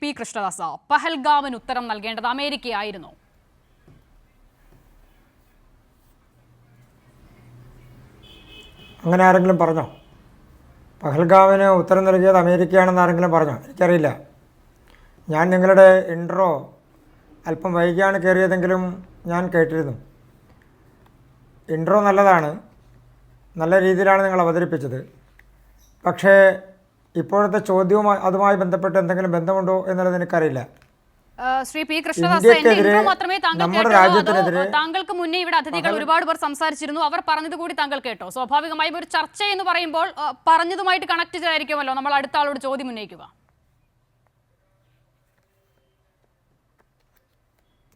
P Krishnadas, പഹൽഗാമിന് ഉത്തരം നൽകേണ്ടത് അമേരിക്കയായിരുന്നു? അങ്ങനെ ആരെങ്കിലും പറഞ്ഞോ? പഹൽഗാമിന് ഉത്തരം നൽകിയത് അമേരിക്കയാണെന്ന് ആരെങ്കിലും പറഞ്ഞോ? എനിക്കറിയില്ല. ഞാൻ നിങ്ങളുടെ ഇൻട്രോ അല്പം വൈകിയാണ് കയറിയതെങ്കിലും ഞാൻ കേട്ടിരുന്നു. ഇൻട്രോ നല്ലതാണ്, നല്ല രീതിയിലാണ് നിങ്ങൾ അവതരിപ്പിച്ചത്. പക്ഷേ ഇപ്പോഴത്തെ ചോദ്യവും അതുമായി ബന്ധപ്പെട്ട് എന്തെങ്കിലും ബന്ധമുണ്ടോ എന്നുള്ളത് എനിക്കറിയില്ല. ശ്രീ പി കൃഷ്ണദാസ്, മാത്രമേ താങ്കൾക്ക് മുന്നേ ഇവിടെ അതിഥികൾ ഒരുപാട് പേർ സംസാരിച്ചിരുന്നു. അവർ പറഞ്ഞത് കൂടി താങ്കൾ കേട്ടോ? സ്വാഭാവികമായും ഒരു ചർച്ച എന്ന് പറയുമ്പോൾ പറഞ്ഞതുമായിട്ട് കണക്ട് ചെയ്തായിരിക്കുമല്ലോ നമ്മൾ അടുത്ത ആളോട് ചോദ്യം ഉന്നയിക്കുക.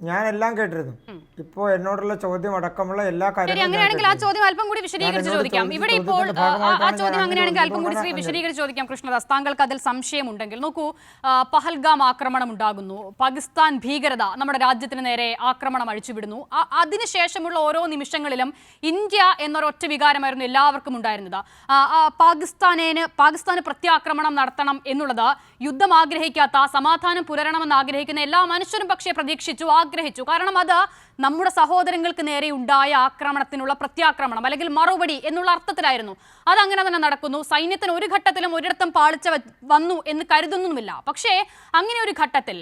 ഞാനെല്ലാം കേട്ടിരുന്നു. ഇപ്പോൾ എന്നോടുള്ള ചോദ്യം അടക്കമുള്ള എല്ലാ കാര്യങ്ങളും അങ്ങനെയാണെങ്കിൽ ആ ചോദ്യം അല്പം കൂടി വിശദീകരിച്ച് ചോദിക്കാം. ഇവിടെ ഇപ്പോൾ ആ ചോദ്യം അങ്ങനെയാണെങ്കിൽ അല്പം കൂടി വിശദീകരിച്ച് ചോദിക്കാം. കൃഷ്ണദാസ്, താങ്കൾക്ക് അതിൽ സംശയമുണ്ടെങ്കിൽ നോക്കൂ, പഹൽഗാം ആക്രമണം ഉണ്ടാകുന്നു, പാകിസ്ഥാൻ ഭീകരത നമ്മുടെ രാജ്യത്തിന് നേരെ ആക്രമണം അഴിച്ചുവിടുന്നു. അതിനുശേഷമുള്ള ഓരോ നിമിഷങ്ങളിലും ഇന്ത്യ എന്നൊരൊറ്റ വികാരമായിരുന്നു എല്ലാവർക്കും ഉണ്ടായിരുന്നത്. പാകിസ്ഥാന് പ്രത്യാക്രമണം നടത്തണം എന്നുള്ളത് യുദ്ധം ആഗ്രഹിക്കാത്ത, സമാധാനം പുലരണമെന്ന് ആഗ്രഹിക്കുന്ന എല്ലാ മനുഷ്യരും പക്ഷേ പ്രതീക്ഷിച്ചു, ആഗ്രഹിച്ചു. കാരണം അത് നമ്മുടെ സഹോദരങ്ങൾക്ക് നേരെ ഉണ്ടായ ആക്രമണത്തിനുള്ള പ്രത്യാക്രമണം അല്ലെങ്കിൽ മറുപടി എന്നുള്ള അർത്ഥത്തിലായിരുന്നു. അതങ്ങനെ തന്നെ നടക്കുന്നു. സൈന്യത്തിന് ഒരു ഘട്ടത്തിലും ഒരിടത്തും പാളിച്ച വന്നു എന്ന് കരുതുന്നുമില്ല. പക്ഷേ അങ്ങനെ ഒരു ഘട്ടത്തിൽ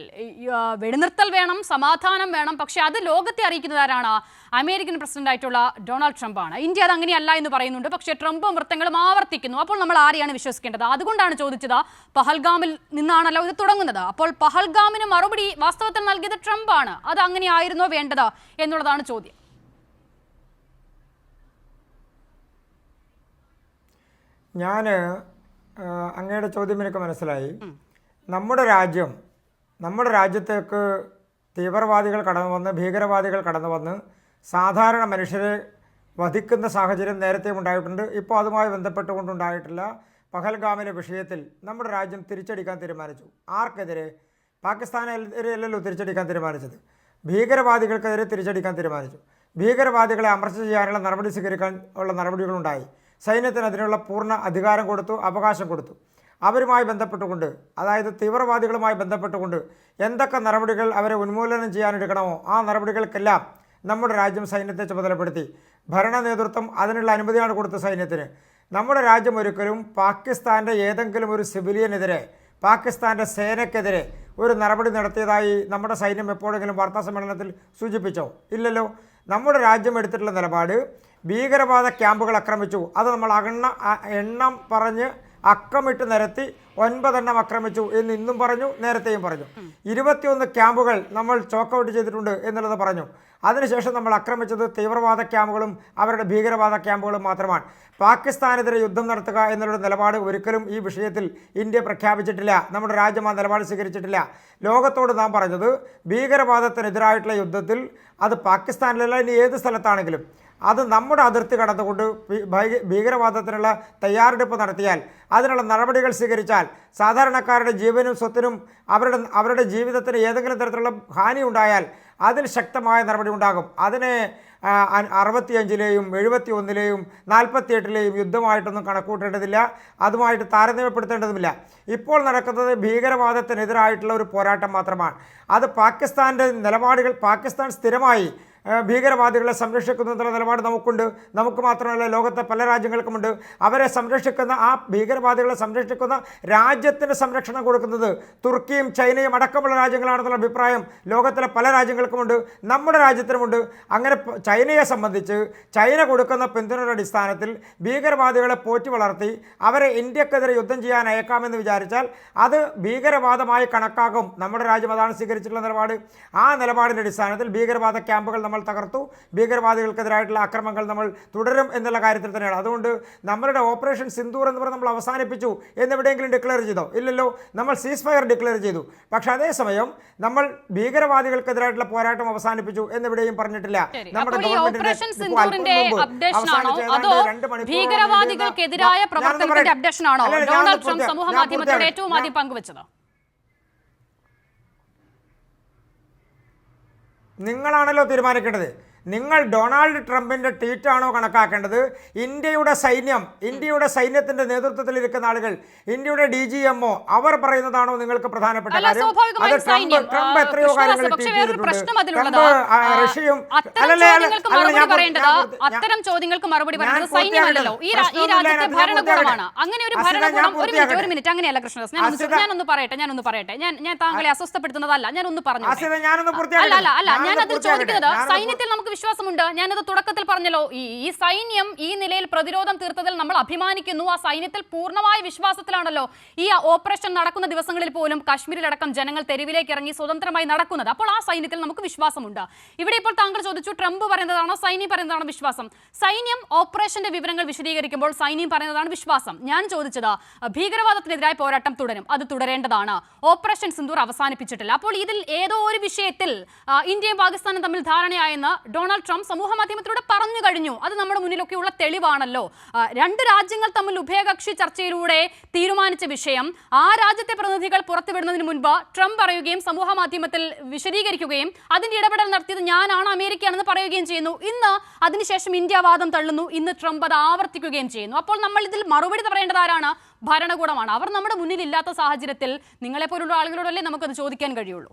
വെടിനിർത്തൽ വേണം, സമാധാനം വേണം. പക്ഷേ അത് ലോകത്തെ അറിയിക്കുന്നത് ആരാണ്? അമേരിക്കൻ പ്രസിഡന്റായിട്ടുള്ള ഡൊണാൾഡ് ട്രംപ് ആണ്. ഇന്ത്യ അത് അങ്ങനെയല്ല എന്ന് പറയുന്നുണ്ട്. പക്ഷേ ട്രംപും വൃത്തങ്ങളും ആവർത്തിക്കുന്നു. അപ്പോൾ നമ്മൾ ആരെയാണ് വിശ്വസിക്കേണ്ടത്? അതുകൊണ്ടാണ് ചോദിച്ചത്. പഹൽഗാമിൽ നിന്നാണല്ലോ ഇത് തുടങ്ങുന്നത്. അപ്പോൾ പഹൽഗാമിന് മറുപടി വാസ്തവത്തിൽ നൽകിയത് ട്രംപ് ആണ്. അത് അങ്ങനെ ആയിരുന്നോ വേണ്ടത് എന്നുള്ളതാണ് ചോദ്യം. ഞാൻ അങ്ങയുടെ ചോദ്യം എനിക്ക് മനസ്സിലായി. നമ്മുടെ രാജ്യത്തേക്ക് തീവ്രവാദികൾ കടന്നു വന്ന്, ഭീകരവാദികൾ കടന്നു വന്ന് സാധാരണ മനുഷ്യരെ വധിക്കുന്ന സാഹചര്യം നേരത്തെ ഉണ്ടായിട്ടുണ്ട്. ഇപ്പോൾ അതുമായി ബന്ധപ്പെട്ടുകൊണ്ടുണ്ടായിട്ടില്ല. പഹൽഗാമിലെ വിഷയത്തിൽ നമ്മുടെ രാജ്യം തിരിച്ചടിക്കാൻ തീരുമാനിച്ചു. ആർക്കെതിരെ? പാകിസ്ഥാനെതിരെയല്ലല്ലോ തിരിച്ചടിക്കാൻ തീരുമാനിച്ചത്, ഭീകരവാദികൾക്കെതിരെ തിരിച്ചടിക്കാൻ തീരുമാനിച്ചു. ഭീകരവാദികളെ അമർച്ച ചെയ്യാനുള്ള നടപടി സ്വീകരിക്കാൻ ഉള്ള നടപടികളുണ്ടായി. സൈന്യത്തിന് അതിനുള്ള പൂർണ്ണ അധികാരം കൊടുത്തു, അവകാശം കൊടുത്തു. അവരുമായി ബന്ധപ്പെട്ടുകൊണ്ട്, അതായത് തീവ്രവാദികളുമായി ബന്ധപ്പെട്ടുകൊണ്ട് എന്തൊക്കെ നടപടികൾ അവരെ ഉന്മൂലനം ചെയ്യാനെടുക്കണമോ ആ നടപടികൾക്കെല്ലാം നമ്മുടെ രാജ്യം സൈന്യത്തെ ചുമതലപ്പെടുത്തി. ഭരണ നേതൃത്വം അതിനുള്ള അനുമതിയാണ് കൊടുത്ത സൈന്യത്തിന്. നമ്മുടെ രാജ്യം ഒരിക്കലും പാകിസ്ഥാൻ്റെ ഏതെങ്കിലും ഒരു സിവിലിയനെതിരെ, പാകിസ്ഥാൻ്റെ സേനയ്ക്കെതിരെ ഒരു നടപടി നടത്തിയതായി നമ്മുടെ സൈന്യം എപ്പോഴെങ്കിലും വാർത്താ സമ്മേളനത്തിൽ സൂചിപ്പിച്ചോ? ഇല്ലല്ലോ. നമ്മുടെ രാജ്യം എടുത്തിട്ടുള്ള നിലപാട്, ഭീകരവാദ ക്യാമ്പുകൾ ആക്രമിച്ചു, അത് നമ്മൾ എണ്ണം പറഞ്ഞ് അക്കമിട്ട് നിരത്തി 9 എണ്ണം ആക്രമിച്ചു എന്ന് ഇന്നും പറഞ്ഞു, നേരത്തെയും പറഞ്ഞു. 21 ക്യാമ്പുകൾ നമ്മൾ ചോക്ക് ഔട്ട് ചെയ്തിട്ടുണ്ട് എന്നുള്ളത് പറഞ്ഞു. അതിനുശേഷം നമ്മൾ ആക്രമിച്ചത് തീവ്രവാദ ക്യാമ്പുകളും അവരുടെ ഭീകരവാദ ക്യാമ്പുകളും മാത്രമാണ്. പാകിസ്ഥാനെതിരെ യുദ്ധം നടത്തുക എന്നുള്ള നിലപാട് ഒരിക്കലും ഈ വിഷയത്തിൽ ഇന്ത്യ പ്രഖ്യാപിച്ചിട്ടില്ല. നമ്മുടെ രാജ്യം ആ നിലപാട് സ്വീകരിച്ചിട്ടില്ല. ലോകത്തോട് നാം പറഞ്ഞത്, ഭീകരവാദത്തിനെതിരായിട്ടുള്ള യുദ്ധത്തിൽ അത് പാകിസ്ഥാനിലല്ല, ഇനി ഏത് സ്ഥലത്താണെങ്കിലും അത് നമ്മുടെ അതിർത്തി കടന്നുകൊണ്ട് ഭീകരവാദത്തിനുള്ള തയ്യാറെടുപ്പ് നടത്തിയാൽ, അതിനുള്ള നടപടികൾ സ്വീകരിച്ചാൽ, സാധാരണക്കാരുടെ ജീവനും സ്വത്തിനും അവരുടെ ജീവിതത്തിന് ഏതെങ്കിലും തരത്തിലുള്ള ഹാനി ഉണ്ടായാൽ അതിൽ ശക്തമായ നടപടി ഉണ്ടാകും. അതിനെ 65-ലെയും 71-ലെയും 48-ലെയും യുദ്ധമായിട്ടൊന്നും കണക്കൂട്ടേണ്ടതില്ല, അതുമായിട്ട് താരതമ്യപ്പെടുത്തേണ്ടതുമില്ല. ഇപ്പോൾ നടക്കുന്നത് ഭീകരവാദത്തിനെതിരായിട്ടുള്ള ഒരു പോരാട്ടം മാത്രമാണ്. അത് പാകിസ്ഥാൻ്റെ നിലപാടുകൾ, പാകിസ്ഥാൻ സ്ഥിരമായി ഭീകരവാദികളെ സംരക്ഷിക്കുന്നതിനുള്ള നിലപാട് നമുക്കുണ്ട്. നമുക്ക് മാത്രമല്ല, ലോകത്തെ പല രാജ്യങ്ങൾക്കുമുണ്ട്. അവരെ സംരക്ഷിക്കുന്ന, ആ ഭീകരവാദികളെ സംരക്ഷിക്കുന്ന രാജ്യത്തിന് സംരക്ഷണം കൊടുക്കുന്നത് തുർക്കിയും ചൈനയും അടക്കമുള്ള രാജ്യങ്ങളാണെന്നുള്ള അഭിപ്രായം ലോകത്തിലെ പല രാജ്യങ്ങൾക്കുമുണ്ട്, നമ്മുടെ രാജ്യത്തിനുമുണ്ട്. അങ്ങനെ ചൈനയെ സംബന്ധിച്ച് ചൈന കൊടുക്കുന്ന പിന്തുണയുടെ അടിസ്ഥാനത്തിൽ ഭീകരവാദികളെ പോറ്റി വളർത്തി അവരെ ഇന്ത്യക്കെതിരെ യുദ്ധം ചെയ്യാൻ അയക്കാമെന്ന് വിചാരിച്ചാൽ അത് ഭീകരവാദമായി കണക്കാക്കും. നമ്മുടെ രാജ്യം അതാണ് സ്വീകരിച്ചിട്ടുള്ള നിലപാട്. ആ നിലപാടിൻ്റെ അടിസ്ഥാനത്തിൽ ഭീകരവാദ ക്യാമ്പുകൾ നമ്മൾ തകർത്തു, ഭീകരവാദികൾക്കെതിരായിട്ടുള്ള ആക്രമണങ്ങൾ നമ്മൾ തുടരും എന്നുള്ള കാര്യത്തിൽ തന്നെയാണ്. അതുകൊണ്ട് നമ്മളുടെ ഓപ്പറേഷൻ സിന്ദൂർ എന്ന് പറഞ്ഞ് നമ്മൾ അവസാനിപ്പിച്ചു എന്നെവിടെയെങ്കിലും ഡിക്ലെയർ ചെയ്തോ? ഇല്ലല്ലോ. നമ്മൾ സീസ് ഫയർ ഡിക്ലെയർ ചെയ്തു. പക്ഷെ അതേസമയം നമ്മൾ ഭീകരവാദികൾക്കെതിരായിട്ടുള്ള പോരാട്ടം അവസാനിപ്പിച്ചു എന്നെവിടെയും പറഞ്ഞിട്ടില്ല. നമ്മുടെ ഭീകരവാദികൾക്കെതിരായ പ്രവർത്തനത്തിന്റെ അപ്ഡേഷൻ ആണോ ഡൊണാൾഡ് ട്രംപ് സമൂഹ മാധ്യമത്തിലൂടെ ഏറ്റവും ആദ്യം പങ്കുവച്ചത്? നിങ്ങളാണല്ലോ തീരുമാനിക്കേണ്ടത്. നിങ്ങൾ ഡൊണാൾഡ് ട്രംപിൻ്റെ ട്വീറ്റാണോ കണക്കാക്കേണ്ടത്? ഇന്ത്യയുടെ സൈന്യത്തിൻ്റെ നേതൃത്വത്തിലിരിക്കുന്ന ആളുകൾ, ഇന്ത്യയുടെ DGMO അവർ പറയുന്നതാണോ നിങ്ങൾക്ക് പ്രധാനപ്പെട്ട കാര്യം? അത് ട്രംപ് എത്രയോ കാര്യങ്ങൾ ട്വീറ്റ് ചെയ്തിട്ടുണ്ട്. റഷ്യയും അത്തരം ചോദ്യങ്ങൾക്ക് മറുപടി പറയുന്നത് സൈന്യമല്ലല്ലോ, ഈ രാജ്യത്തെ ഭരണകൂടമാണ്. അങ്ങനെ ഒരു ഭരണകൂടം ഒരു മിനിറ്റ് അങ്ങനെയല്ല കൃഷ്ണദാസ്, ഞാനൊന്ന് പറയട്ടെ. ഞാൻ താങ്കളെ അസ്വസ്ഥപ്പെടുത്തുന്നതല്ല, ഞാനൊന്ന് പറഞ്ഞു. അല്ല ഞാൻ അതിൽ ചോദിക്കുന്നത് സൈന്യത്തിൽ നമുക്ക് വിശ്വാസമുണ്ട്. ഞാനത് തുടക്കത്തിൽ പറഞ്ഞല്ലോ, ഈ സൈന്യം ഈ നിലയിൽ പ്രതിരോധം തീർത്തതിൽ നമ്മൾ അഭിമാനിക്കുന്നു. ആ സൈന്യത്തിൽ പൂർണ്ണമായ വിശ്വാസത്തിലാണല്ലോ ഈ ഓപ്പറേഷൻ നടക്കുന്ന ദിവസങ്ങളിൽ പോലും കാശ്മീരിലടക്കം ജനങ്ങൾ തെരുവിലേക്ക് ഇറങ്ങി സ്വതന്ത്രമായി നടക്കുന്നത്. അപ്പോൾ ആ സൈന്യത്തിൽ നമുക്ക് വിശ്വാസമുണ്ട്. ഇവിടെ ഇപ്പോൾ താങ്കൾ ചോദിച്ചു ട്രംപ് പറയുന്നതാണോ സൈന്യം പറയുന്നതാണോ വിശ്വാസം? സൈന്യം ഓപ്പറേഷന്റെ വിവരങ്ങൾ വിശദീകരിക്കുമ്പോൾ സൈന്യം പറയുന്നതാണ് വിശ്വാസം. ഞാൻ ചോദിച്ചത് ഭീകരവാദത്തിനെതിരായ പോരാട്ടം തുടരും, അത് തുടരേണ്ടതാണ്. ഓപ്പറേഷൻ സിന്ദൂർ അവസാനിപ്പിച്ചിട്ടില്ല. അപ്പോൾ ഇതിൽ ഏതോ ഒരു വിഷയത്തിൽ ഇന്ത്യയും പാകിസ്ഥാനും തമ്മിൽ ധാരണയായെന്ന് ഡൊണാൾഡ് ട്രംപ് സമൂഹ മാധ്യമത്തിലൂടെ പറഞ്ഞു കഴിഞ്ഞു. അത് നമ്മുടെ മുന്നിലൊക്കെയുള്ള തെളിവാണല്ലോ. രണ്ട് രാജ്യങ്ങൾ തമ്മിൽ ഉഭയകക്ഷി ചർച്ചയിലൂടെ തീരുമാനിച്ച വിഷയം ആ രാജ്യത്തെ പ്രതിനിധികൾ പുറത്തുവിടുന്നതിന് മുൻപ് ട്രംപ് പറയുകയും സമൂഹ മാധ്യമത്തിൽ വിശദീകരിക്കുകയും അതിന്റെ ഇടപെടൽ നടത്തിയത് ഞാനാണ്, അമേരിക്കയാണെന്ന് പറയുകയും ചെയ്യുന്നു. ഇന്ന് അതിനുശേഷം ഇന്ത്യ വാദം തള്ളുന്നു. ഇന്ന് ട്രംപ് അത് ആവർത്തിക്കുകയും ചെയ്യുന്നു. അപ്പോൾ നമ്മൾ ഇതിൽ മറുപടി പറയേണ്ടത് ആരാണ്? ഭരണകൂടമാണ്. അവർ നമ്മുടെ മുന്നിൽ ഇല്ലാത്ത സാഹചര്യത്തിൽ നിങ്ങളെപ്പോലുള്ള ആളുകളോടല്ലേ നമുക്കത് ചോദിക്കാൻ കഴിയുള്ളൂ.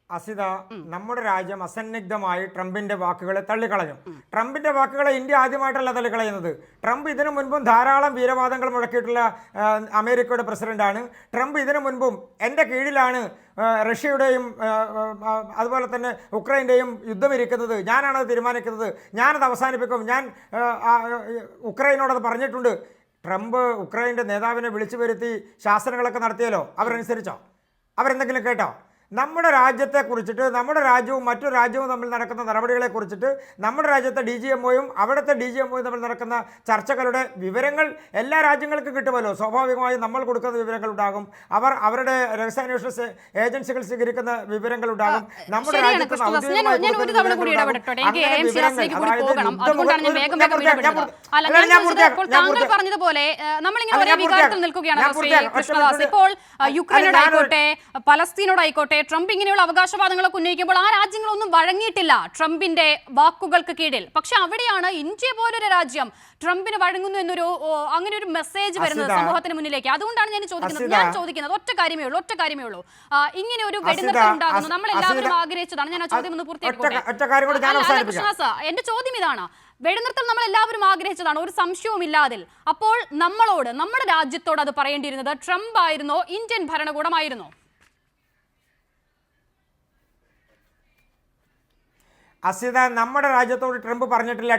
അസിത, നമ്മുടെ രാജ്യം അസന്നിഗ്ധമായി ട്രംപിന്റെ വാക്കുകളെ തള്ളിക്കളഞ്ഞു. ട്രംപിന്റെ വാക്കുകളെ ഇന്ത്യ ആദ്യമായിട്ടല്ല തള്ളിക്കളയുന്നത്. ട്രംപ് ഇതിനു മുൻപും ധാരാളം വീരവാദങ്ങൾ മുഴക്കിയിട്ടുള്ള അമേരിക്കയുടെ പ്രസിഡന്റാണ്. ട്രംപ് ഇതിനു മുൻപും എൻ്റെ കീഴിലാണ് റഷ്യയുടെയും അതുപോലെ തന്നെ ഉക്രൈൻ്റെയും യുദ്ധം ഇരിക്കുന്നത്, ഞാനാണത് തീരുമാനിക്കുന്നത്, ഞാനത് അവസാനിപ്പിക്കും, ഞാൻ ഉക്രൈനോടത് പറഞ്ഞിട്ടുണ്ട്. ട്രംപ് ഉക്രൈൻ്റെ നേതാവിനെ വിളിച്ചു വരുത്തി ശാസനകളൊക്കെ നടത്തിയല്ലോ, അവരനുസരിച്ചോ? അവരെന്തെങ്കിലും കേട്ടോ? നമ്മുടെ രാജ്യത്തെക്കുറിച്ചിട്ട്, നമ്മുടെ രാജ്യവും മറ്റൊരു രാജ്യവും തമ്മിൽ നടക്കുന്ന നടപടികളെക്കുറിച്ചിട്ട് നമ്മുടെ രാജ്യത്തെ DGMOയും അവിടുത്തെ DGMOയും തമ്മിൽ നടക്കുന്ന ചർച്ചകളുടെ വിവരങ്ങൾ എല്ലാ രാജ്യങ്ങൾക്കും കിട്ടുമല്ലോ. സ്വാഭാവികമായും നമ്മൾ കൊടുക്കുന്ന വിവരങ്ങൾ ഉണ്ടാകും, അവരുടെ രഹസ്യാന്വേഷണ ഏജൻസികൾ സ്വീകരിക്കുന്ന വിവരങ്ങൾ ഉണ്ടാകും. നമ്മുടെ രാജ്യത്ത് പറഞ്ഞതുപോലെ നമ്മളിങ്ങനെ ഒരേ വികാരത്തിൽ നിൽക്കുകയാണ്. ഇപ്പോൾ യുക്രൈനോടായിക്കോട്ടെ പലസ്തീനോടായിക്കോട്ടെ ട്രംപ് ഇങ്ങനെയുള്ള അവകാശവാദങ്ങളൊക്കെ ഉന്നയിക്കുമ്പോൾ ആ രാജ്യങ്ങളൊന്നും വഴങ്ങിയിട്ടില്ല ട്രംപിന്റെ വാക്കുകൾക്ക് കീഴിൽ. പക്ഷെ അവിടെയാണ് ഇന്ത്യ പോലൊരു രാജ്യം ട്രംപിന് വഴങ്ങുന്നു എന്നൊരു അങ്ങനെ ഒരു മെസ്സേജ് വരുന്നത് സമൂഹത്തിന് മുന്നിലേക്ക്. അതുകൊണ്ടാണ് ഞാൻ ചോദിക്കുന്നത് ഒറ്റ കാര്യമേ ഉള്ളൂ. ഇങ്ങനെ ഒരു വെടിനിർത്തൽ ഉണ്ടാകുന്നു, നമ്മൾ എല്ലാവരും ആഗ്രഹിച്ചതാണ്. ഞാൻ ആ ചോദ്യം ഒന്ന് പൂർത്തിയാക്കട്ടെ. എന്റെ ചോദ്യം ഇതാണ്, വെടിനിർത്തൽ നമ്മൾ എല്ലാവരും ആഗ്രഹിച്ചതാണ്, ഒരു സംശയവും ഇല്ലാതിൽ. അപ്പോൾ നമ്മളോട്, നമ്മുടെ രാജ്യത്തോട് അത് പറയേണ്ടിയിരുന്നത് ട്രംപ് ആയിരുന്നോ ഇന്ത്യൻ ഭരണകൂടമായിരുന്നോ? അസിത, നമ്മുടെ രാജ്യത്തോട് ട്രംപ് പറഞ്ഞിട്ടില്ല.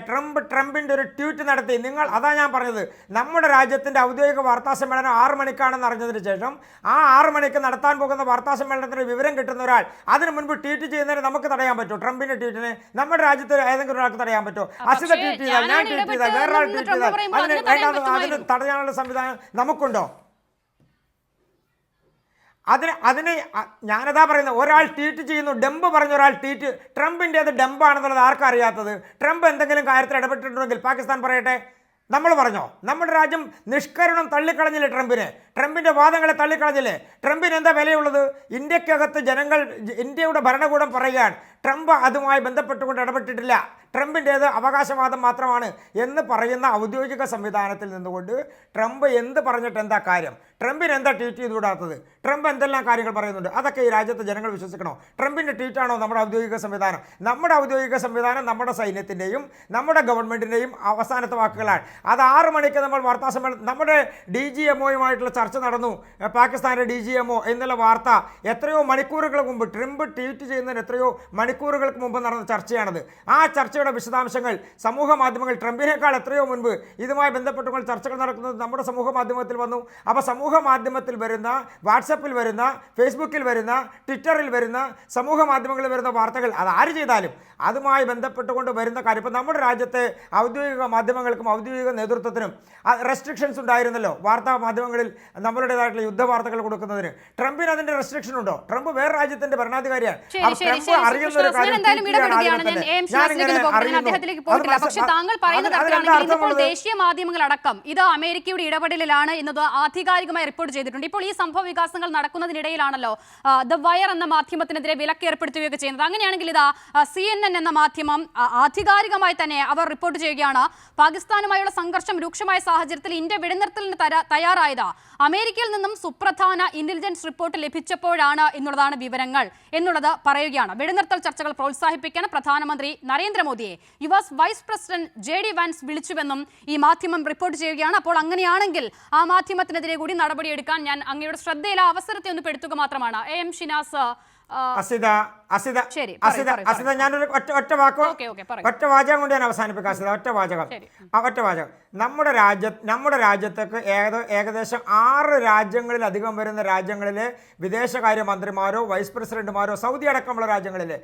ട്രംപിൻ്റെ ഒരു ട്വീറ്റ് നടത്തി. അതാ ഞാൻ പറഞ്ഞത്, നമ്മുടെ രാജ്യത്തിൻ്റെ ഔദ്യോഗിക വാർത്താ സമ്മേളനം 6 മണിക്കാണെന്ന് അറിഞ്ഞതിന് ശേഷം ആ 6 മണിക്ക് നടത്താൻ പോകുന്ന വാർത്താ സമ്മേളനത്തിന് വിവരം കിട്ടുന്ന ഒരാൾ അതിന് മുൻപ് ട്വീറ്റ് ചെയ്യുന്നതിന് നമുക്ക് തടയാൻ പറ്റുമോ? ട്രംപിൻ്റെ ട്വീറ്റിന് നമ്മുടെ രാജ്യത്ത് ഏതെങ്കിലും ഒരാൾക്ക് തടയാൻ പറ്റുമോ? അസിത ട്വീറ്റ് ചെയ്താൽ, ഞാൻ ട്വീറ്റ് ചെയ്താൽ, വേറൊരാൾ ട്വീറ്റ് ചെയ്താൽ അതിന് തടയാനുള്ള സംവിധാനം നമുക്കുണ്ടോ? അതിന് ഞാനതാ പറയുന്നത്, ഒരാൾ ട്വീറ്റ് ചെയ്യുന്നു, ഡംപ് പറഞ്ഞ ഒരാൾ ട്വീറ്റ്, ട്രംപിൻ്റേത് ഡംപാണെന്നുള്ളത് ആർക്കും അറിയാത്തത്? ട്രംപ് എന്തെങ്കിലും കാര്യത്തിൽ ഇടപെട്ടിട്ടുണ്ടെങ്കിൽ പാകിസ്ഥാൻ പറയട്ടെ, നമ്മൾ പറഞ്ഞോ? നമ്മുടെ രാജ്യം നിഷ്കരുണം തള്ളിക്കളഞ്ഞില്ലേ ട്രംപിൻ്റെ വാദങ്ങളെ തള്ളിക്കളഞ്ഞില്ലേ? ട്രംപിന് എന്താ വിലയുള്ളത്? ഇന്ത്യക്കകത്ത് ജനങ്ങൾ, ഇന്ത്യയുടെ ഭരണകൂടം പറയുകയാണ് ട്രംപ് അതുമായി ബന്ധപ്പെട്ടുകൊണ്ട് ഇടപെട്ടിട്ടില്ല, ട്രംപിൻ്റേത് അവകാശവാദം മാത്രമാണ് എന്ന് പറയുന്ന ഔദ്യോഗിക സംവിധാനത്തിൽ നിന്നുകൊണ്ട് ട്രംപ് എന്ത് പറഞ്ഞിട്ട് എന്താ കാര്യം? ട്രംപിന് എന്താ ട്വീറ്റ് ചെയ്തുകൂടാത്തത്? ട്രംപ് എന്തെല്ലാം കാര്യങ്ങൾ പറയുന്നുണ്ട്, അതൊക്കെ ഈ രാജ്യത്തെ ജനങ്ങൾ വിശ്വസിക്കണോ? ട്രംപിൻ്റെ ട്വീറ്റാണോ നമ്മുടെ ഔദ്യോഗിക സംവിധാനം? നമ്മുടെ ഔദ്യോഗിക സംവിധാനം നമ്മുടെ സൈന്യത്തിൻ്റെയും നമ്മുടെ ഗവൺമെൻറ്റിൻ്റെയും അവസാനത്തെ വാക്കുകളാണ്. അത് 6 മണിക്ക് നമ്മൾ വാർത്താ സമ്മേളനം, നമ്മുടെ DGMOയുമായിട്ടുള്ള ചർച്ച നടന്നു, പാകിസ്ഥാൻ്റെ DGMO എന്നുള്ള വാർത്ത എത്രയോ മണിക്കൂറുകൾക്ക് മുമ്പ്, ട്രംപ് ട്വീറ്റ് ചെയ്യുന്നതിന് എത്രയോ മണിക്കൂറുകൾക്ക് മുമ്പ് നടന്ന ചർച്ചയാണത്. ആ ചർച്ചയുടെ വിശദാംശങ്ങൾ സമൂഹ മാധ്യമങ്ങൾ ട്രംപിനേക്കാൾ എത്രയോ മുൻപ് ഇതുമായി ബന്ധപ്പെട്ടുകൊണ്ട് ചർച്ചകൾ നടക്കുന്നത് നമ്മുടെ സമൂഹ മാധ്യമത്തിൽ വന്നു. അപ്പോൾ സമൂഹ മാധ്യമത്തിൽ വരുന്ന, വാട്സപ്പിൽ വരുന്ന, ഫേസ്ബുക്കിൽ വരുന്ന, ട്വിറ്ററിൽ വരുന്ന, സമൂഹ മാധ്യമങ്ങളിൽ വരുന്ന വാർത്തകൾ അത് ആര് ചെയ്താലും അതുമായി ബന്ധപ്പെട്ടുകൊണ്ട് വരുന്ന കാര്യം, ഇപ്പോൾ നമ്മുടെ രാജ്യത്തെ ഔദ്യോഗിക മാധ്യമങ്ങൾക്കും ഔദ്യോഗിക നേതൃത്വത്തിനും റെസ്ട്രിക്ഷൻസ് ഉണ്ടായിരുന്നല്ലോ വാർത്താ മാധ്യമങ്ങളിൽ നമ്മളുടേതായിട്ടുള്ള യുദ്ധ വാർത്തകൾ കൊടുക്കുന്നതിന്. ട്രംപിന് അതിൻ്റെ റെസ്ട്രിക്ഷൻ ഉണ്ടോ? ട്രംപ് വേറെ രാജ്യത്തിൻ്റെ ഭരണാധികാരിയാണ്. ട്രംപ് അറിയുന്ന ഒരു കാര്യം, പക്ഷേ താങ്കൾ പറയുന്നത് ദേശീയ മാധ്യമങ്ങളടക്കം ഇത് അമേരിക്കയുടെ ഇടപെടലിലാണ് എന്നത് ആധികാരികമായി നിരന്തരമായി റിപ്പോർട്ട് ചെയ്തിട്ടുണ്ട്. ഇപ്പോൾ ഈ സംഭവ വികാസങ്ങൾ നടക്കുന്നതിനിടയിലാണല്ലോ ദ വയർ എന്ന മാധ്യമത്തിനെതിരെ വിലക്ക് ഏർപ്പെടുത്തുകയൊക്കെ ചെയ്യുന്നത്. അങ്ങനെയാണെങ്കിൽ ഇതാ CNN എന്ന മാധ്യമം ആധികാരികമായി തന്നെ അവർ റിപ്പോർട്ട് ചെയ്യുകയാണ്, പാകിസ്ഥാനുമായുള്ള സംഘർഷം രൂക്ഷമായ സാഹചര്യത്തിൽ ഇന്ത്യ വെടിനിർത്തലിന് തയ്യാറായത് അമേരിക്കയിൽ നിന്നും സുപ്രധാന ഇന്റലിജൻസ് റിപ്പോർട്ട് ലഭിച്ചപ്പോഴാണ് എന്നുള്ളതാണ് വിവരങ്ങൾ എന്നുള്ളത് പറയുകയാണ്. വെടിനിർത്തൽ ചർച്ചകൾ പ്രോത്സാഹിപ്പിക്കാൻ പ്രധാനമന്ത്രി നരേന്ദ്രമോദിയെ US vice president JD Vance വിളിച്ചുവെന്നും ഈ മാധ്യമം റിപ്പോർട്ട് ചെയ്യുകയാണ്. അപ്പോൾ അങ്ങനെയാണെങ്കിൽ ആ മാധ്യമത്തിനെതിരെ കൂടി നടപടിയെടുക്കാൻ ഞാൻ അങ്ങയുടെ ശ്രദ്ധയിലെ അവസരത്തെ ഒന്ന് പെടുത്തുക മാത്രമാണ്. AM ഷിനാസ്, ഞാനൊരു ഒറ്റ വാചകം കൊണ്ട് ഞാൻ അവസാനിപ്പിക്കാം. ഒറ്റ വാചകം. നമ്മുടെ രാജ്യത്തേക്ക് ഏകദേശം 6 രാജ്യങ്ങളിലധികം വരുന്ന രാജ്യങ്ങളിലെ വിദേശകാര്യമന്ത്രിമാരോ വൈസ് പ്രസിഡന്റുമാരോ സൗദി അടക്കമുള്ള രാജ്യങ്ങളിലെ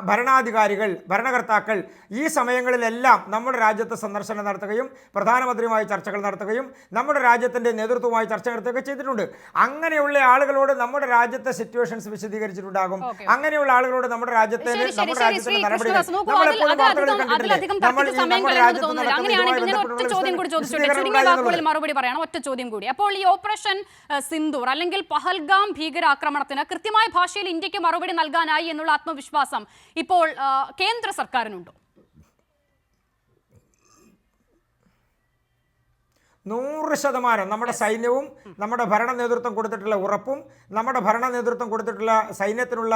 ഭരണാധികാരികൾ, ഭരണകർത്താക്കൾ ഈ സമയങ്ങളിലെല്ലാം നമ്മുടെ രാജ്യത്ത് സന്ദർശനം നടത്തുകയും പ്രധാനമന്ത്രിയുമായി ചർച്ചകൾ നടത്തുകയും നമ്മുടെ രാജ്യത്തിൻ്റെ നേതൃത്വവുമായി ചർച്ച നടത്തുകയൊക്കെ ചെയ്തിട്ടുണ്ട്. അങ്ങനെയുള്ള ആളുകളോട് നമ്മുടെ രാജ്യത്തെ സിറ്റുവേഷൻസ് വിശദീകരിച്ചിട്ടുണ്ടാകും. അങ്ങനെയുള്ള ആളുകളോട് നമ്മുടെ രാജ്യത്തെ മറുപടി പറയണം. ഒറ്റ ചോദ്യം കൂടി. അപ്പോൾ ഈ ഓപ്പറേഷൻ സിന്ദൂർ അല്ലെങ്കിൽ പഹൽഗാം ഭീകരാക്രമണത്തിന് കൃത്യമായ ഭാഷയിൽ ഇന്ത്യക്ക് മറുപടി നൽകാനായി എന്നുള്ള ആത്മവിശ്വാസം ഇപ്പോൾ കേന്ദ്ര സർക്കാരിനുണ്ടോ? 100% നമ്മുടെ സൈന്യവും നമ്മുടെ ഭരണ നേതൃത്വം കൊടുത്തിട്ടുള്ള ഉറപ്പും നമ്മുടെ ഭരണ നേതൃത്വം കൊടുത്തിട്ടുള്ള സൈന്യത്തിനുള്ള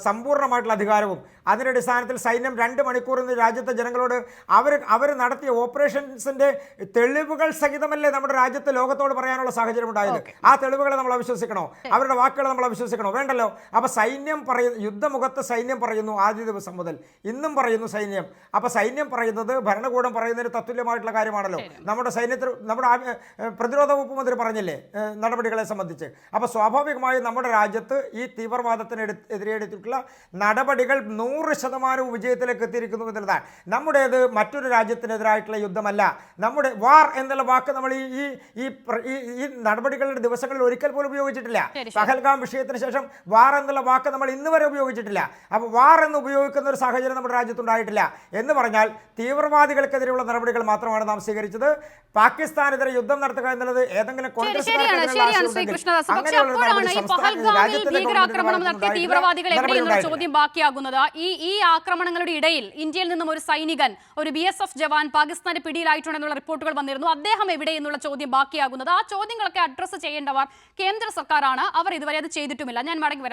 സമ്പൂർണ്ണമായിട്ടുള്ള അധികാരവും അതിൻ്റെ അടിസ്ഥാനത്തിൽ സൈന്യം 2 മണിക്കൂർ രാജ്യത്തെ ജനങ്ങളോട് അവർ നടത്തിയ ഓപ്പറേഷൻസിൻ്റെ തെളിവുകൾ സഹിതമല്ലേ നമ്മുടെ രാജ്യത്ത് ലോകത്തോട് പറയാനുള്ള സാഹചര്യം ഉണ്ടായത്. ആ തെളിവുകളെ നമ്മൾ അവിശ്വസിക്കണോ? അവരുടെ വാക്കുകൾ നമ്മൾ അവിശ്വസിക്കണോ? വേണ്ടല്ലോ. അപ്പോൾ സൈന്യം യുദ്ധമുഖത്ത് സൈന്യം പറയുന്നു ആദ്യ ദിവസം മുതൽ, ഇന്നും പറയുന്നു സൈന്യം. അപ്പോൾ സൈന്യം പറയുന്നത് ഭരണകൂടം പറയുന്നതിന് തത്തുല്യമായിട്ടുള്ള കാര്യമാണല്ലോ. നമ്മുടെ സൈന്യത്തിൽ നമ്മുടെ പ്രതിരോധ വകുപ്പ് മന്ത്രി പറഞ്ഞില്ലേ നടപടികളെ സംബന്ധിച്ച്. അപ്പോൾ സ്വാഭാവികമായും നമ്മുടെ രാജ്യത്ത് ഈ തീവ്രവാദത്തിന് എതിരെ എടുത്തിട്ടുള്ള നടപടികൾ 100% വിജയത്തിലേക്ക് എത്തിയിരിക്കുന്നു എന്നുള്ളതാണ്. നമ്മുടേത് മറ്റൊരു രാജ്യത്തിനെതിരായിട്ടുള്ള യുദ്ധമല്ല. നമ്മുടെ വാർ എന്നുള്ള വാക്ക് നമ്മൾ ഈ നടപടികളുടെ ദിവസങ്ങളിൽ ഒരിക്കൽ പോലും ഉപയോഗിച്ചിട്ടില്ല. പഹൽഗാം വിഷയത്തിന് ശേഷം വാർ എന്നുള്ള വാക്ക് നമ്മൾ ഇന്ന് വരെ ഉപയോഗിച്ചിട്ടില്ല. അപ്പോൾ വാർ എന്ന് ഉപയോഗിക്കുന്ന ഒരു സാഹചര്യം നമ്മുടെ രാജ്യത്തുണ്ടായിട്ടില്ല. എന്ന് പറഞ്ഞാൽ തീവ്രവാദികൾക്കെതിരെയുള്ള നടപടികൾ മാത്രമാണ് നാം സ്വീകരിച്ചത്. പാകിസ്ഥാനെതിരെ യുദ്ധം നടത്തുക എന്നുള്ളത് ഏതെങ്കിലും ചോദ്യം ബാക്കിയാകുന്നത് ഈ ആക്രമണങ്ങളുടെ ഇടയിൽ ഇന്ത്യയിൽ നിന്നും ഒരു സൈനികൻ, ഒരു BSF ജവാൻ പാകിസ്ഥാന്റെ പിടിയിലായിട്ടുണ്ടെന്നുള്ള റിപ്പോർട്ടുകൾ വന്നിരുന്നു. അദ്ദേഹം എവിടെ എന്നുള്ള ചോദ്യം ബാക്കിയാകുന്നത്. ആ ചോദ്യങ്ങളൊക്കെ അഡ്രസ്സ് ചെയ്യേണ്ടവർ കേന്ദ്ര സർക്കാരാണ്. അവർ ഇതുവരെ അത് ചെയ്തിട്ടുമില്ല. ഞാൻ മടങ്ങി വരാം.